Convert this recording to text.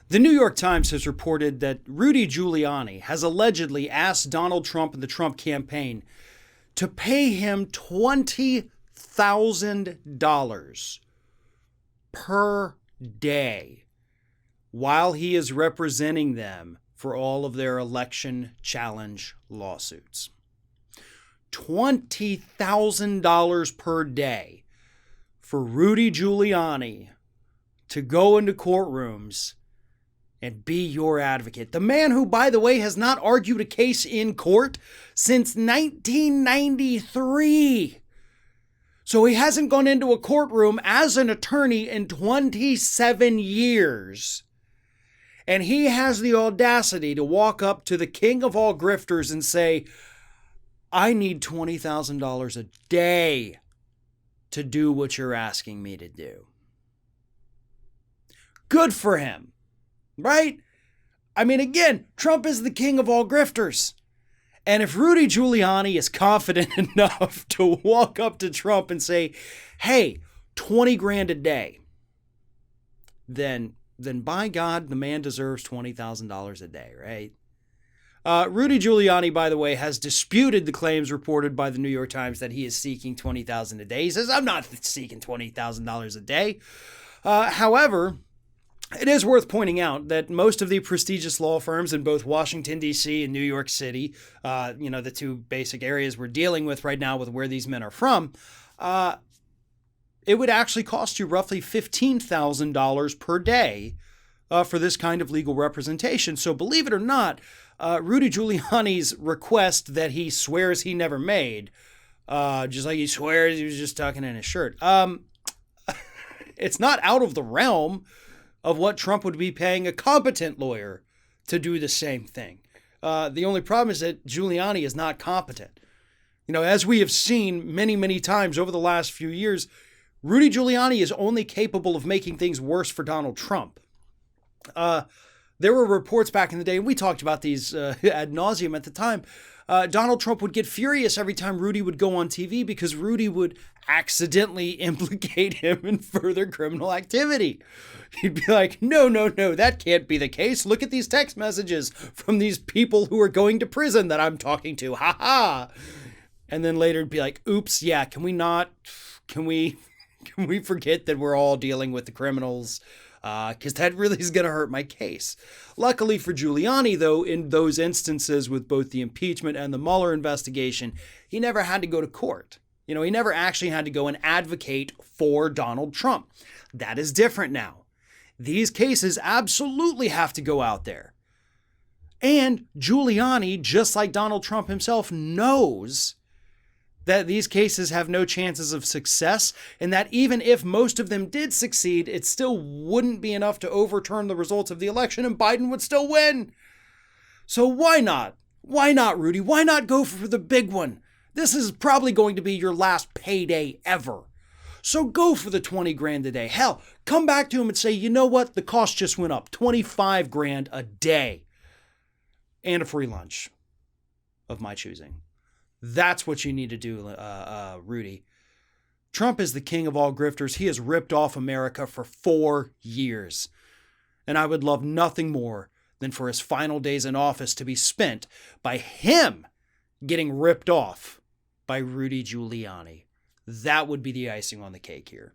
The New York Times has reported that Rudy Giuliani has allegedly asked Donald Trump and the Trump campaign to pay him $20,000 per day while he is representing them for all of their election challenge lawsuits. $20,000 per day for Rudy Giuliani to go into courtrooms and be your advocate. The man who, by the way, has not argued a case in court since 1993. So he hasn't gone into a courtroom as an attorney in 27 years. And he has the audacity to walk up to the king of all grifters and say, I need $20,000 a day to do what you're asking me to do. Good for him, right? I mean, again, Trump is the king of all grifters. And if Rudy Giuliani is confident enough to walk up to Trump and say, hey, 20 grand a day, then by God, the man deserves $20,000 a day, right? Rudy Giuliani, by the way, has disputed the claims reported by the New York Times that he is seeking $20,000 a day. He says, I'm not seeking $20,000 a day. However, it is worth pointing out that most of the prestigious law firms in both Washington, D.C. and New York City, the two basic areas we're dealing with right now with where these men are from, it would actually cost you roughly $15,000 per day for this kind of legal representation. So believe it or not, Rudy Giuliani's request that he swears he never made, just like he swears he was just tucking in his shirt, it's not out of the realm of what Trump would be paying a competent lawyer to do the same thing. The only problem is that Giuliani is not competent. As we have seen many, many times over the last few years, Rudy Giuliani is only capable of making things worse for Donald Trump. There were reports back in the day, and we talked about these ad nauseum at the time. Donald Trump would get furious every time Rudy would go on TV because Rudy would accidentally implicate him in further criminal activity. He'd be like, no, that can't be the case. Look at these text messages from these people who are going to prison that I'm talking to. Ha ha. And then later it'd be like, oops, yeah, can we forget that we're all dealing with the criminals? Because that really is going to hurt my case. Luckily for Giuliani, though, in those instances with both the impeachment and the Mueller investigation, he never had to go to court. He never actually had to go and advocate for Donald Trump. That is different now. These cases absolutely have to go out there. And Giuliani, just like Donald Trump himself, knows that these cases have no chances of success, and that even if most of them did succeed, it still wouldn't be enough to overturn the results of the election, and Biden would still win. So why not? Why not, Rudy? Why not go for the big one? This is probably going to be your last payday ever. So go for the 20 grand a day. Hell, come back to him and say, you know what? The cost just went up. 25 grand a day. And a free lunch of my choosing. That's what you need to do, Rudy. Trump is the king of all grifters. He has ripped off America for 4 years. And I would love nothing more than for his final days in office to be spent by him getting ripped off by Rudy Giuliani. That would be the icing on the cake here.